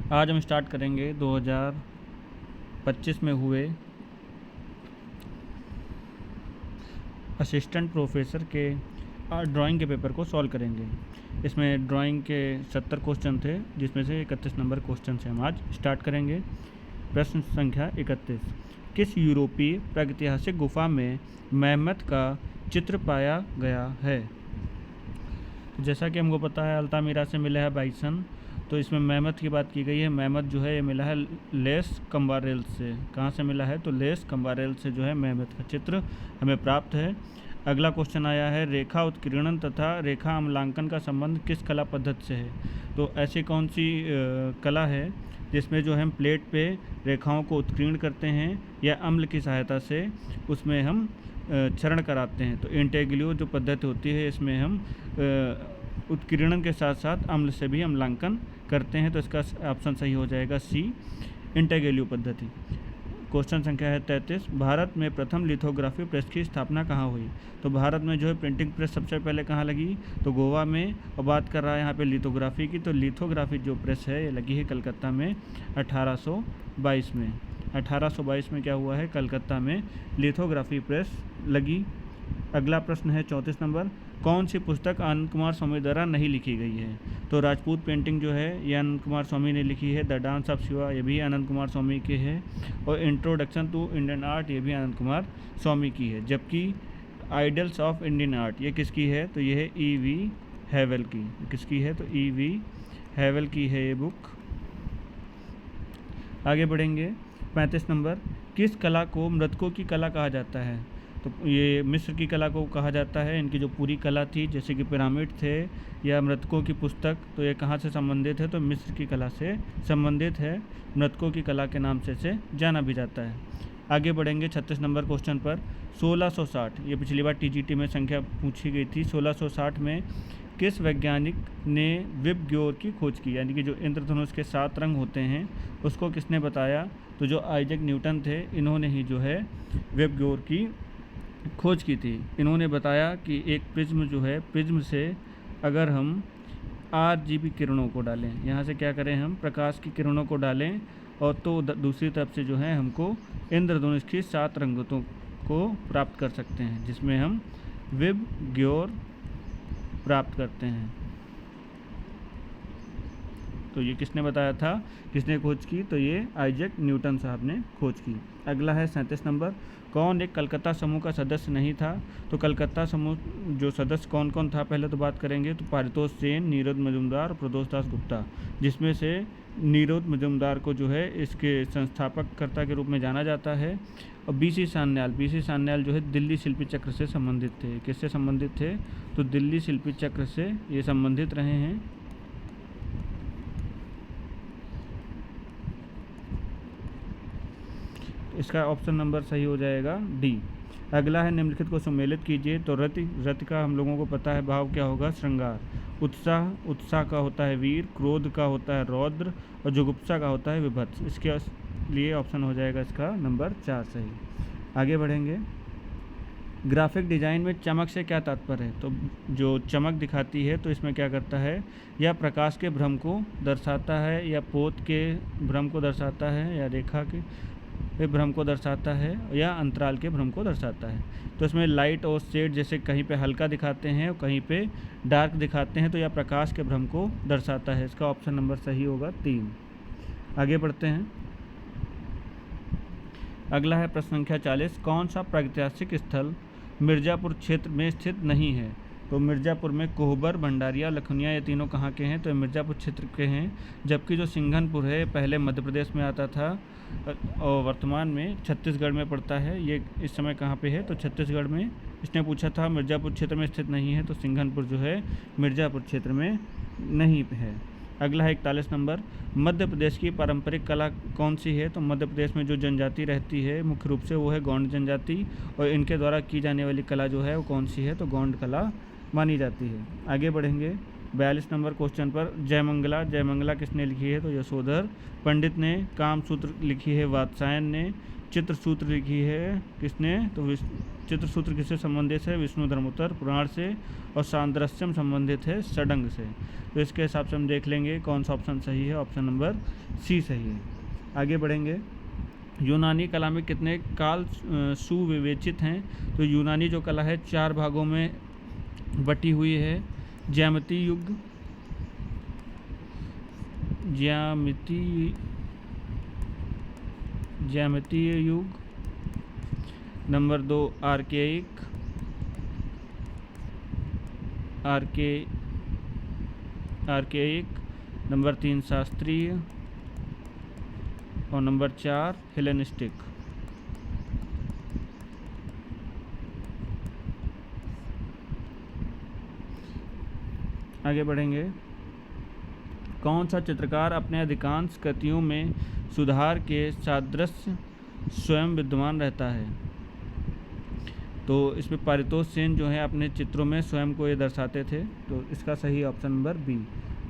आज हम स्टार्ट करेंगे 2025 में हुए असिस्टेंट प्रोफेसर के ड्राइंग के पेपर को सॉल्व करेंगे। इसमें ड्राइंग के 70 क्वेश्चन थे, जिसमें से 31 नंबर क्वेश्चन से हम आज स्टार्ट करेंगे। प्रश्न संख्या 31, किस यूरोपीय प्रागैतिहासिक गुफा में मैमथ का चित्र पाया गया है? जैसा कि हमको पता है अल्तामीरा से मिला है बाइसन, तो इसमें मैमथ की बात की गई है। मैमथ जो है ये मिला है लेस कम्बारेल से। कहाँ से मिला है? तो लेस कम्बारेल से जो है मैमथ का चित्र हमें प्राप्त है। अगला क्वेश्चन आया है, रेखा उत्कीर्णन तथा रेखा अम्लांकन का संबंध किस कला पद्धति से है? तो ऐसी कौन सी कला है जिसमें जो हम प्लेट पे रेखाओं को उत्कीर्ण करते हैं या अम्ल की सहायता से उसमें हम क्षरण कराते हैं? तो इंटेग्लियो जो पद्धति होती है, इसमें हम उत्कीर्णन के साथ साथ अम्ल से भी अम्लांकन करते हैं। तो इसका ऑप्शन सही हो जाएगा सी, इंटेग्लियो पद्धति। क्वेश्चन संख्या है 33, भारत में प्रथम लिथोग्राफी प्रेस की स्थापना कहाँ हुई? तो भारत में जो है प्रिंटिंग प्रेस सबसे पहले कहाँ लगी? तो गोवा में। और बात कर रहा है यहाँ पे लिथोग्राफी की, तो लिथोग्राफी जो प्रेस है ये लगी है कलकत्ता में 1822 में। 1822 में क्या हुआ है? कलकत्ता में लिथोग्राफी प्रेस लगी। अगला प्रश्न है 34 नंबर, कौन सी पुस्तक आनंद कुमार स्वामी द्वारा नहीं लिखी गई है? तो राजपूत पेंटिंग जो है ये आनंद कुमार स्वामी ने लिखी है। द डांस ऑफ शिवा ये भी आनंद कुमार स्वामी के है। और इंट्रोडक्शन टू इंडियन आर्ट ये भी आनंद कुमार स्वामी की है। जबकि आइडल्स ऑफ इंडियन आर्ट ये किसकी है? तो ये है E.V. हैवेल की। किसकी है? तो E.V. हैवेल की है ये बुक। आगे बढ़ेंगे 35 नंबर, किस कला को मृतकों की कला कहा जाता है? तो ये मिस्र की कला को कहा जाता है। इनकी जो पूरी कला थी, जैसे कि पिरामिड थे या मृतकों की पुस्तक, तो ये कहाँ से संबंधित है? तो मिस्र की कला से संबंधित है। मृतकों की कला के नाम से इसे जाना भी जाता है। आगे बढ़ेंगे 36 नंबर क्वेश्चन पर। 1660, ये पिछली बार TGT में संख्या पूछी गई थी। 1660 में किस वैज्ञानिक ने विबग्योर की खोज की? यानी कि जो इंद्रधनुष के 7 रंग होते हैं उसको किसने बताया? तो जो आइजैक न्यूटन थे, इन्होंने ही जो है विबग्योर की खोज की थी। इन्होंने बताया कि एक प्रिज्म जो है, प्रिज्म से अगर हम RGB किरणों को डालें, यहाँ से क्या करें हम प्रकाश की किरणों को डालें, और तो दूसरी तरफ से जो है हमको इंद्रधनुष की 7 रंगतों को प्राप्त कर सकते हैं, जिसमें हम विबग्योर प्राप्त करते हैं। तो ये किसने बताया था, किसने खोज की? तो ये आइजैक न्यूटन साहब ने खोज की। अगला है 37 नंबर, कौन एक कलकत्ता समूह का सदस्य नहीं था? तो कलकत्ता समूह जो सदस्य कौन कौन था पहले तो बात करेंगे। तो पारितोष सेन, नीरद मजूमदार और प्रदोष दास गुप्ता, जिसमें से नीरद मजूमदार को जो है इसके संस्थापककर्ता के रूप में जाना जाता है। और BC सान्याल जो है दिल्ली शिल्पी चक्र से संबंधित थे। किससे संबंधित थे? तो दिल्ली शिल्पी चक्र से ये संबंधित रहे हैं। इसका ऑप्शन नंबर सही हो जाएगा D। अगला है, निम्नलिखित को सम्मिलित कीजिए। तो रति का हम लोगों को पता है भाव क्या होगा? श्रृंगार। उत्साह का होता है वीर। क्रोध का होता है रौद्र। और जुगुप्सा का होता है विभत्स। इसके लिए ऑप्शन हो जाएगा इसका नंबर 4 सही। आगे बढ़ेंगे, ग्राफिक डिज़ाइन में चमक से क्या तात्पर्य है? तो जो चमक दिखाती है, तो इसमें क्या करता है? या प्रकाश के भ्रम को दर्शाता है, या पोत के भ्रम को दर्शाता है, या रेखा के भ्रम को दर्शाता है, या अंतराल के भ्रम को दर्शाता है। तो इसमें लाइट और शेड जैसे कहीं पे हल्का दिखाते हैं और कहीं पे डार्क दिखाते हैं, तो यह प्रकाश के भ्रम को दर्शाता है। इसका ऑप्शन नंबर सही होगा 3। आगे बढ़ते हैं, अगला है प्रश्न संख्या 40, कौन सा प्रागैतिहासिक स्थल मिर्ज़ापुर क्षेत्र में स्थित नहीं है? तो मिर्ज़ापुर में कोहबर, भंडारिया, लखनिया ये तीनों कहाँ के हैं? तो मिर्ज़ापुर क्षेत्र के हैं। जबकि जो सिंघनपुर है पहले मध्य प्रदेश में आता था और वर्तमान में छत्तीसगढ़ में पड़ता है। ये इस समय कहाँ पे है? तो छत्तीसगढ़ में। इसने पूछा था मिर्ज़ापुर क्षेत्र में स्थित नहीं है, तो सिंघनपुर जो है मिर्ज़ापुर क्षेत्र में नहीं है। अगला है 41 नंबर, मध्य प्रदेश की पारंपरिक कला कौन सी है? तो मध्य प्रदेश में जो जनजाति रहती है मुख्य रूप से वो है गौंड जनजाति, और इनके द्वारा की जाने वाली कला जो है वो कौन सी है? तो गौंड कला मानी जाती है। आगे बढ़ेंगे 42 नंबर क्वेश्चन पर, जयमंगला किसने लिखी है? तो यशोधर पंडित ने। कामसूत्र लिखी है वात्सायन ने। चित्रसूत्र लिखी है किसने, तो चित्रसूत्र किससे संबंधित है, विष्णुधर्मोत्तर पुराण से, और सांद्रस्यम संबंधित है षडंग से। तो इसके हिसाब से हम देख लेंगे कौन सा ऑप्शन सही है, ऑप्शन नंबर सी सही है। आगे बढ़ेंगे। यूनानी कला में कितने काल सुविवेचित हैं, तो यूनानी जो कला है 4 भागों में बटी हुई है। ज्यामितीय युग, नंबर 2 आर्केइक, नंबर 3 शास्त्रीय, और नंबर 4 हेलेनिस्टिक। आगे बढ़ेंगे। कौन सा चित्रकार अपने अधिकांश कृतियों में सुधार के सादृश्य स्वयं विद्यमान रहता है, तो इसमें पारितोष सेन जो है अपने चित्रों में स्वयं को ये दर्शाते थे, तो इसका सही ऑप्शन नंबर बी।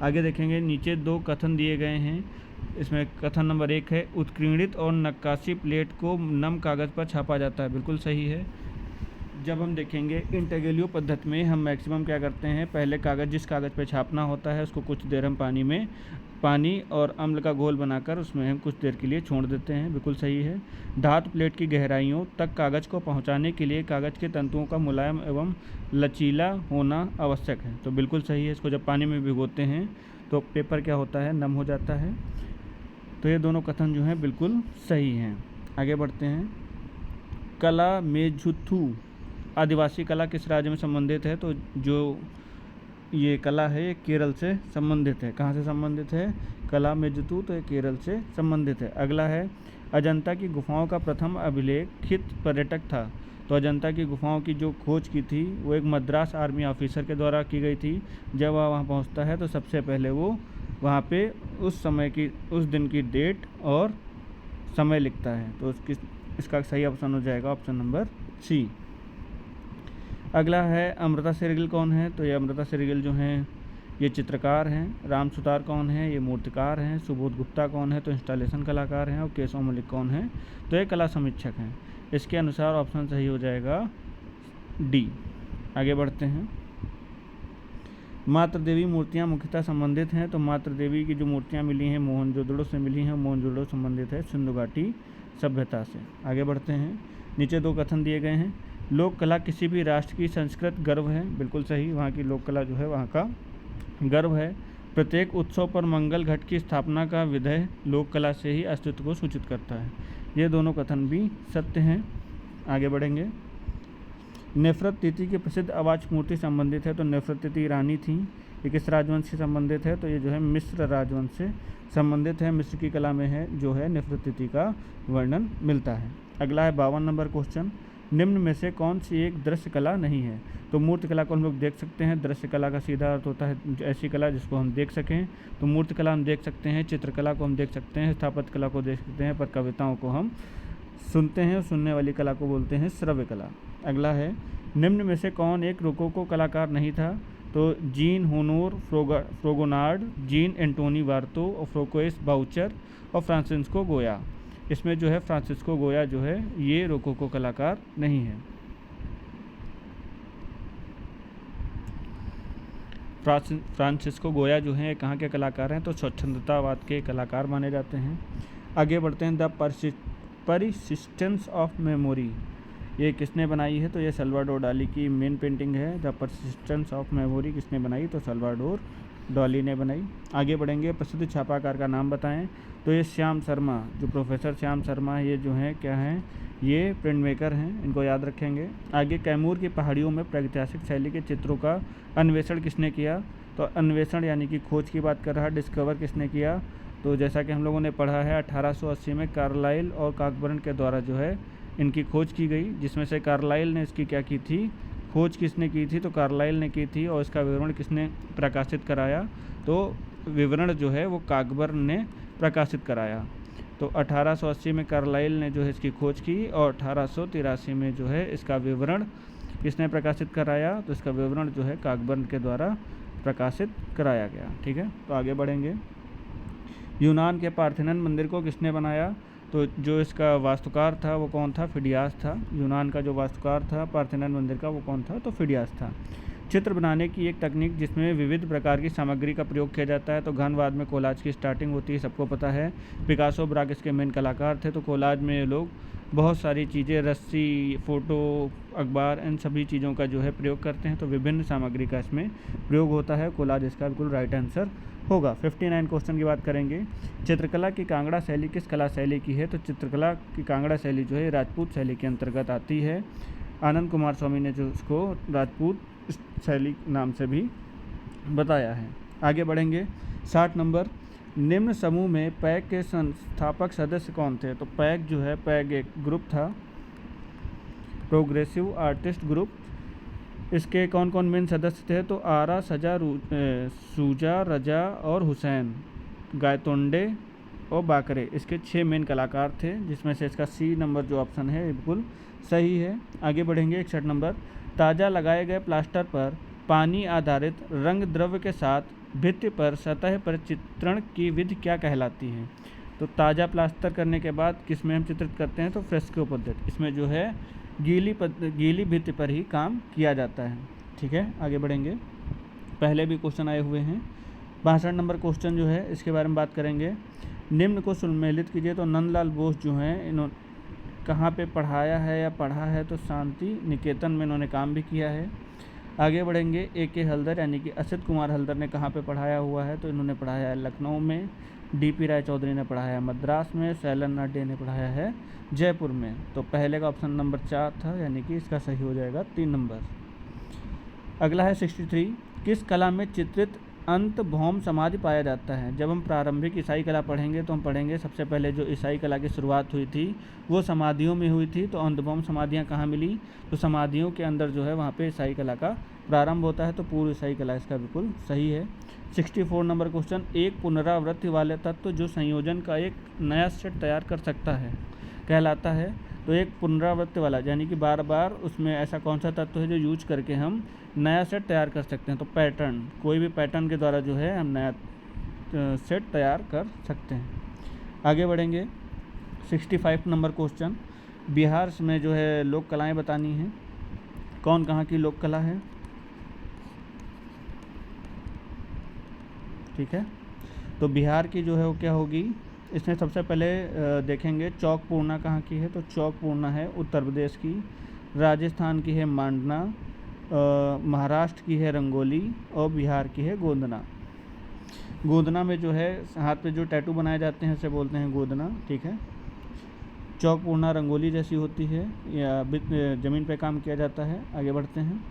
आगे देखेंगे। नीचे 2 कथन दिए गए हैं। इसमें कथन नंबर 1 है उत्कीर्णित और नक्काशी प्लेट को नम कागज़ पर छापा जाता है, बिल्कुल सही है। जब हम देखेंगे इंटेग्रेलियो पद्धति में हम मैक्सिमम क्या करते हैं, पहले कागज़ जिस कागज़ पे छापना होता है उसको कुछ देर हम पानी और अम्ल का घोल बनाकर उसमें हम कुछ देर के लिए छोड़ देते हैं, बिल्कुल सही है। धातु प्लेट की गहराइयों तक कागज़ को पहुंचाने के लिए कागज़ के तंतुओं का मुलायम एवं लचीला होना आवश्यक है, तो बिल्कुल सही है। इसको जब पानी में भिगोते हैं तो पेपर क्या होता है, नम हो जाता है। तो ये दोनों कथन जो हैं बिल्कुल सही हैं। आगे बढ़ते हैं। कला मेझुथु आदिवासी कला किस राज्य में संबंधित है, तो जो ये कला है ये केरल से संबंधित है। कहाँ से संबंधित है, कला मेझुथु, तो ये केरल से संबंधित है। अगला है अजंता की गुफाओं का प्रथम अभिलेखित पर्यटक था, तो अजंता की गुफाओं की जो खोज की थी वो एक मद्रास आर्मी ऑफिसर के द्वारा की गई थी। जब वह वहाँ पहुँचता है तो सबसे पहले वो वहाँ पे उस दिन की डेट और समय लिखता है, तो इसका सही ऑप्शन हो जाएगा ऑप्शन नंबर सी। अगला है अमृता शेरगिल कौन है, तो ये अमृता शेरगिल जो हैं ये चित्रकार हैं। राम सुतार कौन है, ये मूर्तिकार हैं। सुबोध गुप्ता कौन है, तो इंस्टॉलेशन कलाकार हैं। और केशव मलिक कौन है, तो ये कला समीक्षक हैं। इसके अनुसार ऑप्शन सही हो जाएगा डी। आगे बढ़ते हैं। मातृ देवी मूर्तियाँ मुख्यतः संबंधित हैं, तो मातृ देवी की जो मूर्तियाँ मिली हैं मोहनजोदड़ो से मिली हैं। मोहनजोदड़ो संबंधित है सिंधु घाटी सभ्यता से। आगे बढ़ते हैं। नीचे 2 कथन दिए गए हैं। लोक कला किसी भी राष्ट्र की संस्कृत गर्व है, बिल्कुल सही। वहाँ की लोक कला जो है वहाँ का गर्व है। प्रत्येक उत्सव पर मंगल घट की स्थापना का विधेय लोक कला से ही अस्तित्व को सूचित करता है। ये दोनों कथन भी सत्य हैं। आगे बढ़ेंगे। नेफरतिति की प्रसिद्ध अवाच मूर्ति संबंधित है, तो नेफरतिति रानी थी। ये किस राजवंश से संबंधित है, तो ये जो है मिस्र राजवंश से संबंधित है। मिस्र की कला में है जो है नेफरतिति का वर्णन मिलता है। अगला है 52 नंबर क्वेश्चन। निम्न में से कौन सी एक दृश्य कला नहीं है, तो मूर्ति कला को हम लोग देख सकते हैं। दृश्य कला का सीधा अर्थ होता है ऐसी कला जिसको हम देख सकें, तो मूर्ति कला हम देख सकते हैं, चित्रकला को हम देख सकते हैं, स्थापत्य कला को देख सकते हैं, पर कविताओं को हम सुनते हैं। सुनने वाली कला को बोलते हैं श्रव्य कला। अगला है निम्न में से कौन एक रोकोको कलाकार नहीं था, तो जीन होनोर फ्रोगोनार्ड, जीन एंटोनी वार्तो, और फ्रोकोइस बाउचर और फ्रांसिस्को गोया। इसमें जो है फ्रांसिस्को गोया जो है ये रोकोको कलाकार नहीं है। फ्रांसिस्को गोया जो हैं कहाँ के कलाकार हैं, तो स्वच्छंदतावाद के कलाकार माने जाते हैं। आगे बढ़ते हैं। द परसिस्टेंस ऑफ मेमोरी ये किसने बनाई है, तो ये सल्वाडोर डाली की मेन पेंटिंग है। द परसिस्टेंस ऑफ मेमोरी किसने बनाई, तो सल्वाडोर डॉली ने बनाई। आगे बढ़ेंगे। प्रसिद्ध छापाकार का नाम बताएं, तो ये श्याम शर्मा, जो प्रोफेसर श्याम शर्मा ये जो हैं क्या हैं, ये प्रिंट मेकर हैं, इनको याद रखेंगे। आगे कैमूर की पहाड़ियों में प्रागैतिहासिक शैली के चित्रों का अन्वेषण किसने किया, तो अन्वेषण यानी कि खोज की बात कर रहा है। डिस्कवर किसने किया, तो जैसा कि हम लोगों ने पढ़ा है 1880 में कार्लाइल और कॉकबर्न के द्वारा जो है इनकी खोज की गई, जिसमें से कार्लाइल ने इसकी क्या की थी, खोज किसने की थी, तो कार्लाइल ने की थी। और इसका विवरण किसने प्रकाशित कराया, तो विवरण जो है वो कॉकबर्न ने प्रकाशित कराया। तो 1880 में कार्लाइल ने जो है इसकी खोज की और 1883 में जो है इसका विवरण किसने प्रकाशित कराया, तो इसका विवरण जो है कॉकबर्न के द्वारा प्रकाशित कराया गया। ठीक है, तो आगे बढ़ेंगे। यूनान के पार्थेनन मंदिर को किसने बनाया, तो जो इसका वास्तुकार था वो कौन था? फिडियास था। यूनान का जो वास्तुकार था पार्थेनॉन मंदिर का वो कौन था? तो फिडियास था। चित्र बनाने की एक तकनीक जिसमें विविध प्रकार की सामग्री का प्रयोग किया जाता है। तो घनवाद में कोलाज की स्टार्टिंग होती है, सबको पता है। पिकासो ब्राक इसके मेन कलाकार थे। तो कोलाज में लोग बहुत सारी चीज़ें, रस्सी, फ़ोटो, अखबार, इन सभी चीज़ों का जो है प्रयोग करते हैं। तो विभिन्न सामग्री का इसमें प्रयोग होता है। कोलाज इसका बिल्कुल राइट आंसर होगा। 59 क्वेश्चन की बात करेंगे। चित्रकला की कांगड़ा शैली किस कला शैली की है? तो चित्रकला की कांगड़ा शैली जो है राजपूत शैली के अंतर्गत आती है। आनंद कुमार स्वामी ने जो उसको राजपूत शैली नाम से भी बताया है। आगे बढ़ेंगे। 60 नंबर, निम्न समूह में पैग के संस्थापक सदस्य कौन थे? तो पैग जो है, पैग एक ग्रुप था, प्रोग्रेसिव आर्टिस्ट ग्रुप। इसके कौन कौन मेन सदस्य थे? तो आरा, सूजा, रजा और हुसैन, गायतोंडे और बाकरे, इसके 6 मेन कलाकार थे, जिसमें से इसका सी नंबर जो ऑप्शन है बिल्कुल सही है। आगे बढ़ेंगे। 61 नंबर, ताज़ा लगाए गए प्लास्टर पर पानी आधारित रंग द्रव्य के साथ भित्ति पर सतह पर चित्रण की विधि क्या कहलाती है? तो ताज़ा प्लास्टर करने के बाद किस में हम चित्रित करते हैं? तो फ्रेस्को पद्धति। इसमें जो है गीली भित्ति पर ही काम किया जाता है। ठीक है, आगे बढ़ेंगे। पहले भी क्वेश्चन आए हुए हैं। 62 नंबर क्वेश्चन जो है इसके बारे में बात करेंगे। निम्न को सुमेलित कीजिए। तो नंदलाल बोस जो हैं, इन्होंने कहाँ पे पढ़ाया है या पढ़ा है? तो शांति निकेतन में इन्होंने काम भी किया है। आगे बढ़ेंगे। A.K. हल्दर यानी कि असित कुमार हल्दर ने कहाँ पे पढ़ाया हुआ है? तो इन्होंने पढ़ाया है लखनऊ में। D.P. राय चौधरी ने पढ़ाया है मद्रास में। शैलन नाडे ने पढ़ाया है जयपुर में। तो पहले का ऑप्शन नंबर 4 था, यानी कि इसका सही हो जाएगा 3 नंबर। अगला है 63, किस कला में चित्रित अंत भौम समाधि पाया जाता है? जब हम प्रारंभिक ईसाई कला पढ़ेंगे तो हम पढ़ेंगे सबसे पहले जो ईसाई कला की शुरुआत हुई थी वो समाधियों में हुई थी। तो अंतभौम समाधियाँ कहाँ मिली? तो समाधियों के अंदर जो है वहाँ पे ईसाई कला का प्रारंभ होता है। तो पूर्व ईसाई कला इसका बिल्कुल सही है। 64 नंबर क्वेश्चन, एक पुनरावृत्ति वाले तत्व जो संयोजन का एक नया सेट तैयार कर सकता है कहलाता है? तो एक पुनरावृत्ति वाला यानी कि बार बार उसमें ऐसा कौन सा तत्व है जो यूज करके हम नया सेट तैयार कर सकते हैं? तो पैटर्न, कोई भी पैटर्न के द्वारा जो है हम नया सेट तैयार कर सकते हैं। आगे बढ़ेंगे। 65 नंबर क्वेश्चन, बिहार में जो है लोक कलाएँ बतानी हैं। कौन कहाँ की लोक कला है? ठीक है, तो बिहार की जो है वो क्या होगी? इसमें सबसे पहले देखेंगे चौक पूर्णा कहाँ की है? तो चौक पूर्णा है उत्तर प्रदेश की। राजस्थान की है मांडना, महाराष्ट्र की है रंगोली और बिहार की है गोंदना। गोंदना में जो है हाथ पे जो टैटू बनाए जाते हैं उसे बोलते हैं गोंदना। ठीक है, चौक पूर्णा रंगोली जैसी होती है या ज़मीन पे काम किया जाता है। आगे बढ़ते हैं।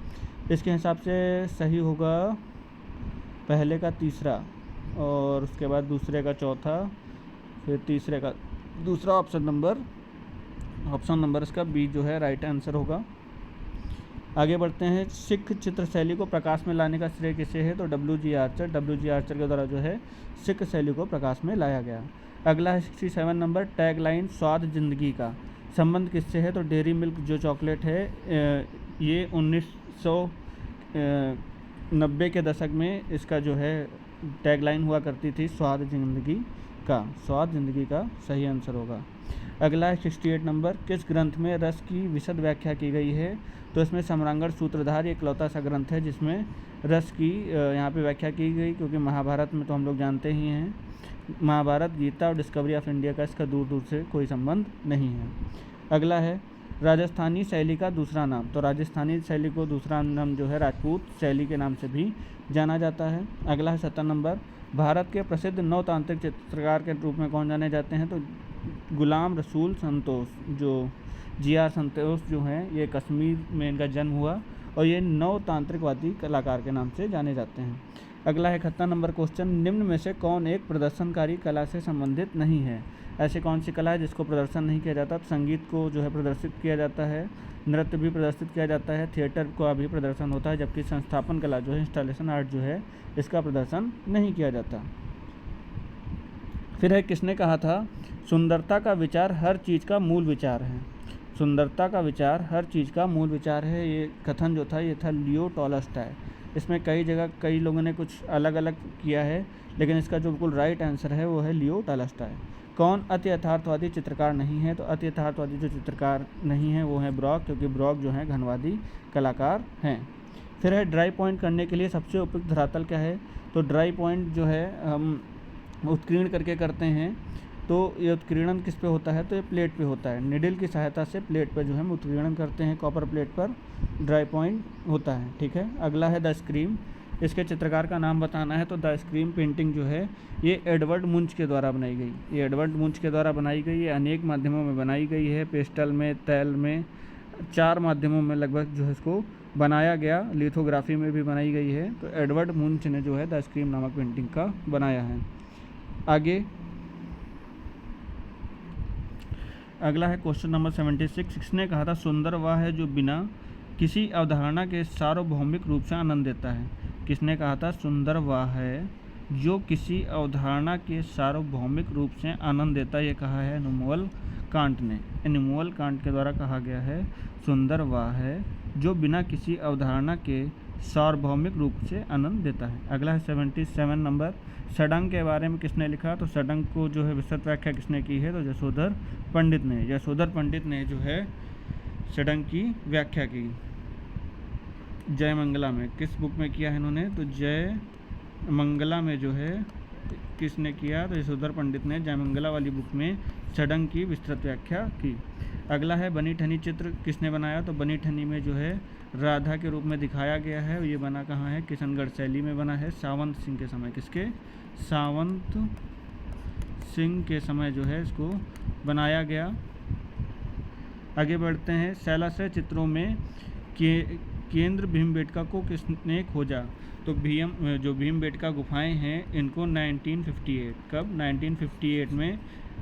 इसके हिसाब से सही होगा पहले का तीसरा, और उसके बाद दूसरे का चौथा, फिर तीसरे का दूसरा। ऑप्शन नंबर इसका बी जो है राइट आंसर होगा। आगे बढ़ते हैं। सिख चित्र शैली को प्रकाश में लाने का श्रेय किसे है? तो WG आर्चर के द्वारा जो है सिख शैली को प्रकाश में लाया गया। अगला है 67 नंबर, टैग लाइन स्वाद जिंदगी का संबंध किससे है? तो डेयरी मिल्क जो चॉकलेट है ये 1990 के दशक में इसका जो है टैग लाइन हुआ करती थी स्वाद जिंदगी का सही आंसर होगा। अगला है 68 नंबर, किस ग्रंथ में रस की विशद व्याख्या की गई है? तो इसमें सम्रांगण सूत्रधार इकलौता सा ग्रंथ है जिसमें रस की यहाँ पे व्याख्या की गई, क्योंकि महाभारत में तो हम लोग जानते ही हैं, महाभारत, गीता और डिस्कवरी ऑफ इंडिया का इसका दूर दूर से कोई संबंध नहीं है। अगला है राजस्थानी शैली का दूसरा नाम। तो राजस्थानी शैली को दूसरा नाम जो है राजपूत शैली के नाम से भी जाना जाता है। अगला है 70 नंबर, भारत के प्रसिद्ध नवतांत्रिक चित्रकार के रूप में कौन जाने जाते हैं? तो गुलाम रसूल संतोष, जो GR संतोष जो हैं ये कश्मीर में इनका जन्म हुआ और ये नवतांत्रिकवादी कलाकार के नाम से जाने जाते हैं। अगला है 71 नंबर क्वेश्चन, निम्न में से कौन एक प्रदर्शनकारी कला से संबंधित नहीं है? ऐसी कौन सी कला है जिसको प्रदर्शन नहीं किया जाता? तो संगीत को जो है प्रदर्शित किया जाता है, नृत्य भी प्रदर्शित किया जाता है, थिएटर का भी प्रदर्शन होता है, जबकि संस्थापन कला जो है, इंस्टॉलेशन आर्ट जो है, इसका प्रदर्शन नहीं किया जाता। फिर है किसने कहा था सुंदरता का विचार हर चीज़ का मूल विचार है? सुंदरता का विचार हर चीज़ का मूल विचार है, ये कथन जो था ये था लियो टॉलस्टॉय। इसमें कई जगह कई लोगों ने कुछ अलग अलग किया है, लेकिन इसका जो बिल्कुल राइट आंसर है वो है लियो टॉलस्टॉय। कौन अति यथार्थवादी चित्रकार नहीं है? तो अति यथार्थवादी जो चित्रकार नहीं है वो है ब्रॉक, क्योंकि ब्रॉक जो है घनवादी कलाकार हैं। फिर है ड्राई पॉइंट करने के लिए सबसे उपयुक्त धरातल क्या है? तो ड्राई पॉइंट जो है हम उत्कीर्ण करके करते हैं। तो ये उत्कीर्णन किस पे होता है? तो ये प्लेट पे होता है। निडल की सहायता से प्लेट पर जो है हम उत्कीर्णन करते हैं, कॉपर प्लेट पर ड्राई पॉइंट होता है। ठीक है, अगला है द स्क्रीम। इसके चित्रकार का नाम बताना है। तो द स्क्रीम पेंटिंग जो है ये एडवर्ड मुंच के द्वारा बनाई गई। ये एडवर्ड मुंच के द्वारा बनाई गई है, अनेक माध्यमों में बनाई गई है, पेस्टल में, तैल में, 4 माध्यमों में लगभग जो है इसको बनाया गया। लिथोग्राफी में भी बनाई गई है। तो एडवर्ड मुंच ने जो है द स्क्रीम नामक पेंटिंग का बनाया है। आगे अगला है क्वेश्चन नंबर 76। किसने कहा था सुंदर वह है जो बिना किसी अवधारणा के सार्वभौमिक रूप से आनंद देता है? किसने कहा था सुंदर वह है जो किसी अवधारणा के सार्वभौमिक रूप से आनंद देता है? ये कहा है इमैनुअल कांट ने। इमैनुअल कांट के द्वारा कहा गया है सुंदर वह है जो बिना किसी अवधारणा के सार्वभौमिक रूप से आनंद देता है। अगला है 77 नंबर। षडंग के बारे में किसने लिखा? तो षडंग को जो है विस्तृत व्याख्या किसने की है? तो यशोधर पंडित ने। यशोधर पंडित ने जो है षडंग की व्याख्या की जय मंगला में। किस बुक में किया है इन्होंने? तो जय मंगला में जो है किसने किया? तो यशोधर पंडित ने जय मंगला वाली बुक में षडंग की विस्तृत व्याख्या की। अगला है बनी ठनी चित्र किसने बनाया? तो बनी ठनी में जो है राधा के रूप में दिखाया गया है। ये बना कहाँ है? किशनगढ़ शैली में बना है, सावंत सिंह के समय। किसके? सावंत सिंह के समय जो है इसको बनाया गया। आगे बढ़ते हैं। शैलाशय चित्रों में केंद्र भीमबेटका को किसने खोजा? तो भीमबेटका गुफाएं हैं इनको 1958 कब? 1958 में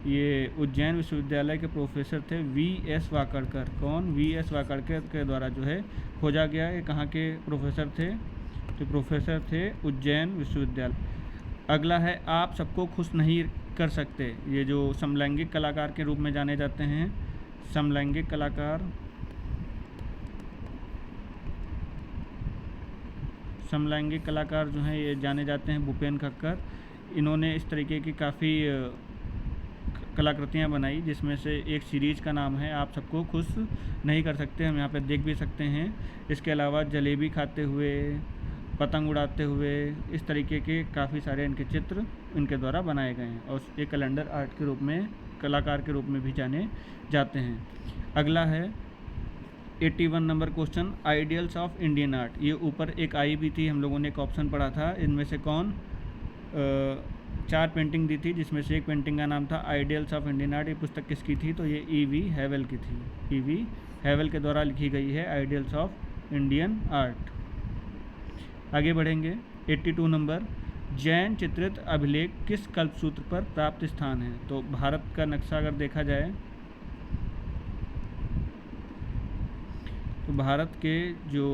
ये उज्जैन विश्वविद्यालय के प्रोफेसर थे V.S. वाकड़कर। कौन? V.S. वाकड़कर के द्वारा जो है खोजा गया। ये कहाँ के प्रोफेसर थे? तो प्रोफेसर थे उज्जैन विश्वविद्यालय। अगला है आप सबको खुश नहीं कर सकते। ये जो समलैंगिक कलाकार के रूप में जाने जाते हैं, समलैंगिक कलाकार, समलैंगिक कलाकार जो हैं ये जाने जाते हैं भूपेन खक्कर। इन्होंने इस तरीके की काफ़ी कलाकृतियाँ बनाई, जिसमें से एक सीरीज़ का नाम है आप सबको खुश नहीं कर सकते। हम यहाँ पे देख भी सकते हैं। इसके अलावा जलेबी खाते हुए, पतंग उड़ाते हुए, इस तरीके के काफ़ी सारे इनके चित्र इनके द्वारा बनाए गए हैं और एक कैलेंडर आर्ट के रूप में, कलाकार के रूप में भी जाने जाते हैं। अगला है 81 number question, ideals of Indian art. ये ऊपर एक आई भी थी, हम लोगों ने एक ऑप्शन पढ़ा था। इनमें से कौन 4 पेंटिंग दी थी, जिसमें से एक पेंटिंग का नाम था आइडियल्स ऑफ इंडियन आर्ट। ये पुस्तक किसकी थी? तो ये E.V. हैवेल की थी। E.V. हैवेल के द्वारा लिखी गई है आइडियल्स ऑफ इंडियन आर्ट। आगे बढ़ेंगे। 82 नंबर, जैन चित्रित अभिलेख किस कल्पसूत्र पर प्राप्त स्थान है? तो भारत का नक्शा अगर देखा जाए तो भारत के जो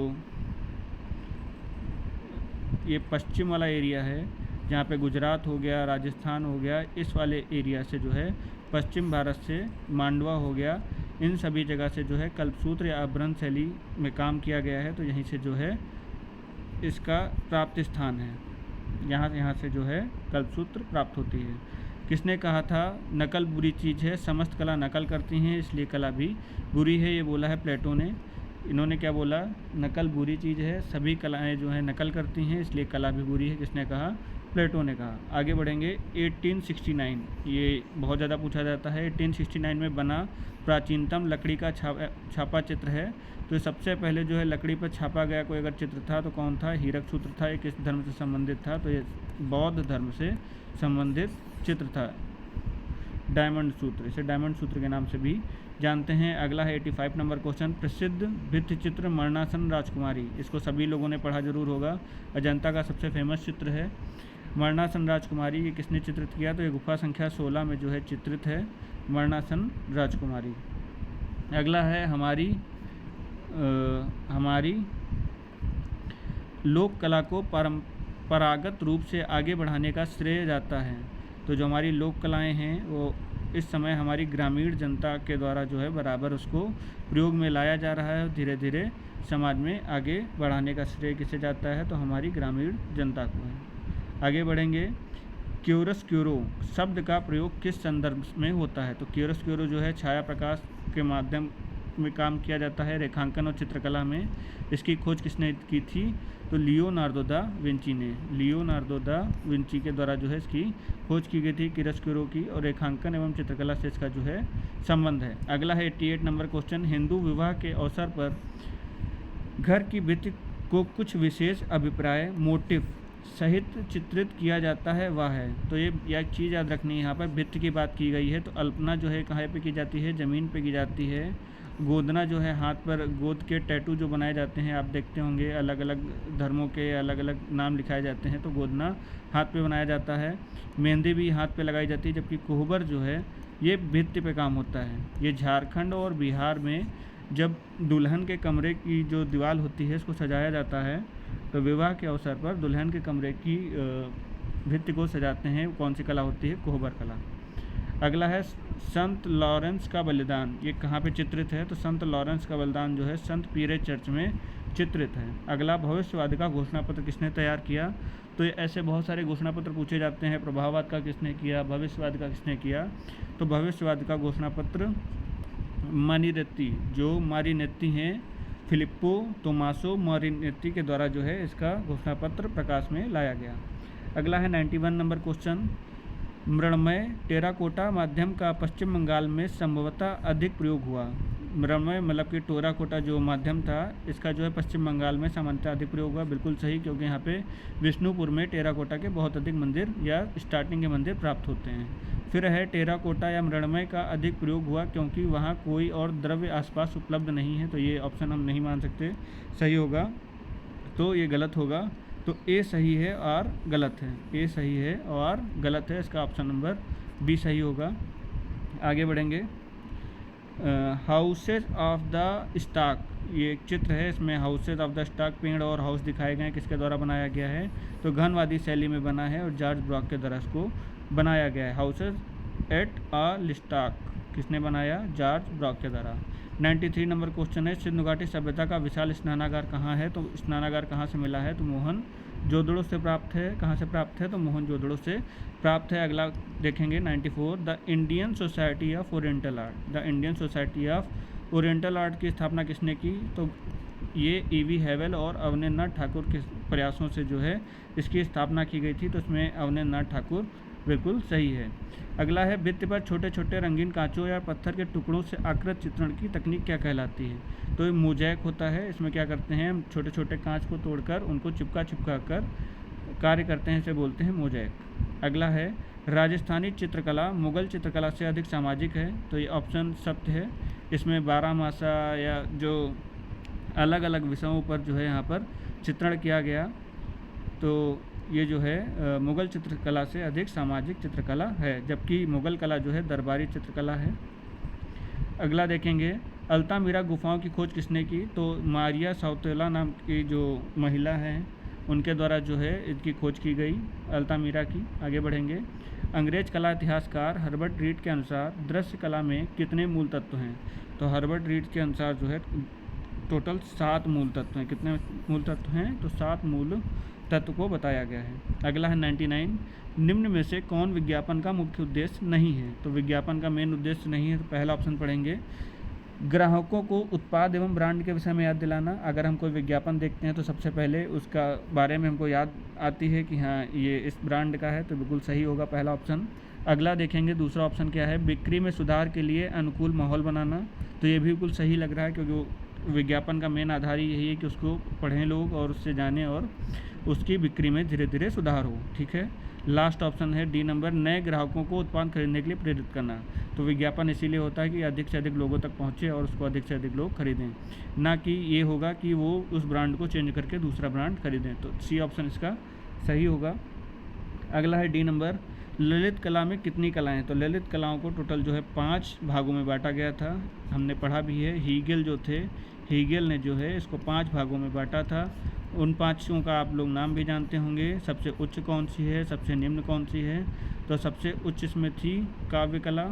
ये पश्चिम वाला एरिया है, जहाँ पे गुजरात हो गया, राजस्थान हो गया, इस वाले एरिया से जो है पश्चिम भारत से मांडवा हो गया, इन सभी जगह से जो है कल्पसूत्र या आभरण शैली में काम किया गया है। तो यहीं से जो है इसका प्राप्त स्थान है। यहाँ से जो है कल्पसूत्र प्राप्त होती है। किसने कहा था नकल बुरी चीज़ है, समस्त कला नकल करती हैं इसलिए कला भी बुरी है? ये बोला है प्लेटो ने। इन्होंने क्या बोला? नकल बुरी चीज़ है, सभी कलाएं जो है नकल करती हैं इसलिए कला भी बुरी है। किसने कहा? प्लेटो ने कहा। आगे बढ़ेंगे। 1869, ये बहुत ज़्यादा पूछा जाता है। 1869 में बना प्राचीनतम लकड़ी का छापा चित्र है। तो सबसे पहले जो है लकड़ी पर छापा गया कोई अगर चित्र था तो कौन था? हीरक सूत्र था। ये किस धर्म से संबंधित था? तो ये बौद्ध धर्म से संबंधित चित्र था, डायमंड सूत्र। इसे डायमंड सूत्र के नाम से भी जानते हैं। अगला है 85 नंबर क्वेश्चन, प्रसिद्ध भित्ति चित्र मरणासन राजकुमारी। इसको सभी लोगों ने पढ़ा जरूर होगा। अजंता का सबसे फेमस चित्र है मरणासन राजकुमारी। ये किसने चित्रित किया? तो ये गुफा संख्या 16 में जो है चित्रित है मरणासन राजकुमारी। अगला है हमारी लोक कला को परंपरागत रूप से आगे बढ़ाने का श्रेय जाता है। तो जो हमारी लोक कलाएँ हैं वो इस समय हमारी ग्रामीण जनता के द्वारा जो है बराबर उसको प्रयोग में लाया जा रहा है और धीरे धीरे समाज में आगे बढ़ाने का श्रेय किसे जाता है? तो हमारी ग्रामीण जनता को है। आगे बढ़ेंगे। क्यूरोस्क्यूरो शब्द का प्रयोग किस संदर्भ में होता है? तो क्यूरोस्क्यूरो जो है छाया प्रकाश के माध्यम में काम किया जाता है रेखांकन और चित्रकला में। इसकी खोज किसने की थी? तो लियोनार्दो दा विंची ने। लियोनार्दो दा विंची के द्वारा जो है इसकी खोज की गई थी क्यूरोस्क्यूरो की, और रेखांकन एवं चित्रकला से इसका जो है संबंध है। अगला है 88 नंबर क्वेश्चन। हिंदू विवाह के अवसर पर घर की भित्ति को कुछ विशेष अभिप्राय मोटिव सहित चित्रित किया जाता है, वह है। तो ये एक चीज़ याद रखनी है, यहाँ पर भित्ति की बात की गई है। तो अल्पना जो है कहाँ पे की जाती है? ज़मीन पे की जाती है। गोदना जो है हाथ पर गोद के टैटू जो बनाए जाते हैं, आप देखते होंगे अलग अलग धर्मों के अलग अलग नाम लिखाए जाते हैं, तो गोदना हाथ पे बनाया जाता है। मेहंदी भी हाथ पे लगाई जाती है, जबकि कोहबर जो है ये भित्ति पे काम होता है। ये झारखंड और बिहार में जब दुल्हन के कमरे की जो दीवार होती है इसको सजाया जाता है, तो विवाह के अवसर पर दुल्हन के कमरे की भित्ति को सजाते हैं। कौन सी कला होती है? कोहबर कला। अगला है संत लॉरेंस का बलिदान, ये कहाँ पे चित्रित है? तो संत लॉरेंस का बलिदान जो है संत पीरे चर्च में चित्रित है। अगला भविष्यवाद का घोषणा पत्र किसने तैयार किया? तो ये ऐसे बहुत सारे घोषणा पत्र पूछे जाते हैं। प्रभाववाद का किसने किया? भविष्यवाद का किसने किया? तो भविष्यवाद का घोषणा पत्र मारिनेत्ती, जो मारिनेत्ती हैं, फिलिप्पो तोमासो मारिनेत्ती के द्वारा जो है इसका घोषणा पत्र प्रकाश में लाया गया। अगला है 91 नंबर क्वेश्चन। मृण्मय टेराकोटा माध्यम का पश्चिम बंगाल में संभवतः अधिक प्रयोग हुआ। मृण्मय मतलब कि टेराकोटा जो माध्यम था, इसका जो है पश्चिम बंगाल में सामान्यतः अधिक प्रयोग हुआ। बिल्कुल सही, क्योंकि यहाँ पे विष्णुपुर में टेराकोटा के बहुत अधिक मंदिर या स्टार्टिंग के मंदिर प्राप्त होते हैं। फिर है टेराकोटा या मृण्मय का अधिक प्रयोग हुआ क्योंकि वहाँ कोई और द्रव्य आसपास उपलब्ध नहीं है। तो ये ऑप्शन हम नहीं मान सकते सही होगा, तो ये गलत होगा। तो ए सही है और गलत है। ए सही है और गलत है, इसका ऑप्शन नंबर बी सही होगा। आगे बढ़ेंगे। हाउसेज ऑफ द स्टॉक, ये एक चित्र है, इसमें हाउसेज ऑफ द स्टॉक पेड़ और हाउस दिखाए गए हैं। किसके द्वारा बनाया गया है? तो घनवादी शैली में बना है और जॉर्ज ब्रॉक के द्वारा इसको बनाया गया है। हाउसेज एट अ लिस्टॉक किसने बनाया? जॉर्ज ब्रॉक के द्वारा। 93 नंबर क्वेश्चन है। सिंधु घाटी सभ्यता का विशाल स्नानागार कहाँ है? तो स्नानागार कहाँ से मिला है? तो मोहन जोदड़ो से प्राप्त है। कहाँ से प्राप्त है? तो मोहन जोदड़ो से प्राप्त है। अगला देखेंगे 94। The Indian society of oriental art, the Indian society of oriental art की स्थापना किसने की? तो ये ई.वी. हैवेल और अवनींद्रनाथ ठाकुर के प्रयासों से जो है इसकी स्थापना की गई थी। तो इसमें अवनींद्रनाथ ठाकुर बिल्कुल सही है। अगला है भित्ति पर छोटे छोटे रंगीन कांचों या पत्थर के टुकड़ों से आकृत चित्रण की तकनीक क्या कहलाती है? तो ये मोज़ैक होता है। इसमें क्या करते हैं हम? छोटे छोटे कांच को तोड़कर उनको चिपका कर कार्य करते हैं, इसे बोलते हैं मोज़ैक। अगला है राजस्थानी चित्रकला मुगल चित्रकला से अधिक सामाजिक है। तो ये ऑप्शन सत्य है। इसमें 12 मासा या जो अलग अलग विषयों पर जो है यहाँ पर चित्रण किया गया, तो ये जो है मुग़ल चित्रकला से अधिक सामाजिक चित्रकला है, जबकि मुग़ल कला जो है दरबारी चित्रकला है। अगला देखेंगे। अल्तामिरा गुफाओं की खोज किसने की? तो मारिया सौतेला नाम की जो महिला हैं उनके द्वारा जो है इनकी खोज की गई अल्तामिरा की। आगे बढ़ेंगे। अंग्रेज कला इतिहासकार हर्बर्ट रीड के अनुसार दृश्य कला में कितने मूल तत्व हैं? तो हर्बर्ट रीड के अनुसार जो है टोटल 7 मूल तत्व हैं। कितने मूल तत्व हैं? तो 7 मूल तत्व को बताया गया है। अगला है 99। निम्न में से कौन विज्ञापन का मुख्य उद्देश्य नहीं है? तो विज्ञापन का मेन उद्देश्य नहीं है, तो पहला ऑप्शन पढ़ेंगे। ग्राहकों को उत्पाद एवं ब्रांड के विषय में याद दिलाना। अगर हम कोई विज्ञापन देखते हैं तो सबसे पहले उसका बारे में हमको याद आती है कि हाँ ये इस ब्रांड का है, तो बिल्कुल सही होगा पहला ऑप्शन। अगला देखेंगे दूसरा ऑप्शन क्या है? बिक्री में सुधार के लिए अनुकूल माहौल बनाना। तो ये बिल्कुल सही लग रहा है, क्योंकि विज्ञापन का मेन आधार ही यही है कि उसको पढ़ें लोग और उससे जानें और उसकी बिक्री में धीरे धीरे सुधार हो। ठीक है। लास्ट ऑप्शन है डी नंबर, नए ग्राहकों को उत्पाद खरीदने के लिए प्रेरित करना। तो विज्ञापन इसीलिए होता है कि अधिक से अधिक लोगों तक पहुंचे और उसको अधिक से अधिक लोग खरीदें, ना कि ये होगा कि वो उस ब्रांड को चेंज करके दूसरा ब्रांड खरीदें। तो सी ऑप्शन इसका सही होगा। अगला है डी नंबर, ललित कला में कितनी कलाएं हैं? तो ललित कलाओं को टोटल जो है 5 भागों में बांटा गया था, हमने पढ़ा भी है। हीगेल जो थे, हीगेल ने जो है इसको 5 भागों में बांटा था। उन 5 का आप लोग नाम भी जानते होंगे। सबसे उच्च कौन सी है, सबसे निम्न कौन सी है? तो सबसे उच्च इसमें थी काव्य कला,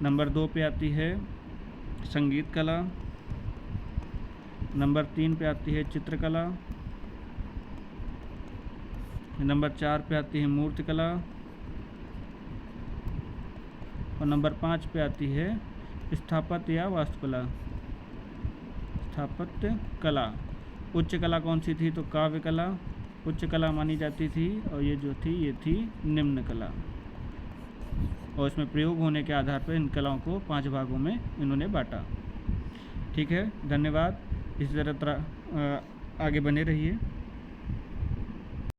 नंबर 2 पे आती है संगीत कला, नंबर 3 पे आती है चित्रकला। नंबर 4 पे आती है मूर्तिकला। और नंबर 5 पे आती है स्थापत्य या वास्तुकला। स्थापत्य कला। उच्च कला कौन सी थी? तो काव्य कला उच्च कला मानी जाती थी, और ये जो थी ये थी निम्न कला। और इसमें प्रयोग होने के आधार पर इन कलाओं को 5 भागों में इन्होंने बांटा। ठीक है, धन्यवाद। इसी तरह आगे बने रहिए।